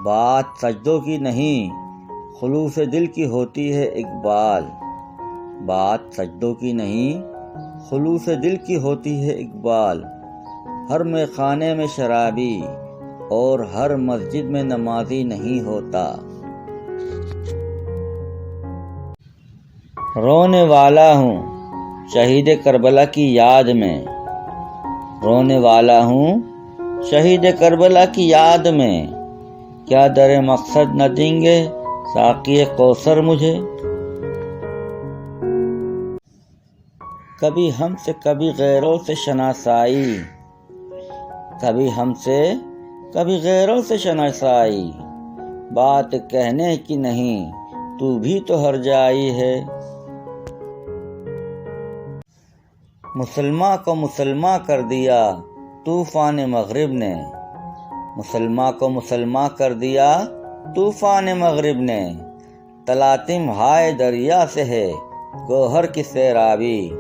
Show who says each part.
Speaker 1: بات سجدوں کی نہیں، خلوص دل کی ہوتی ہے اقبال۔ بات سجدوں کی نہیں، خلوص دل کی ہوتی ہے اقبال۔ ہر میخانے میں شرابی اور ہر مسجد میں نمازی نہیں ہوتا۔ رونے والا ہوں شہید کربلا کی یاد میں، رونے والا ہوں شہید کربلا کی یاد میں۔ کیا در مقصد نہ دیں گے ساقی کوثر مجھے؟ کبھی ہم سے کبھی غیروں سے شناسائی، کبھی ہم سے کبھی غیروں سے شناسائی۔ بات کہنے کی نہیں تو بھی تو ہر جائی ہے۔ مسلماں کو مسلماں کر دیا طوفان مغرب نے، مسلماں کو مسلماں کر دیا طوفان مغرب نے۔ تلاطم ہائے دریا سے ہے گوہر کی سیرابی۔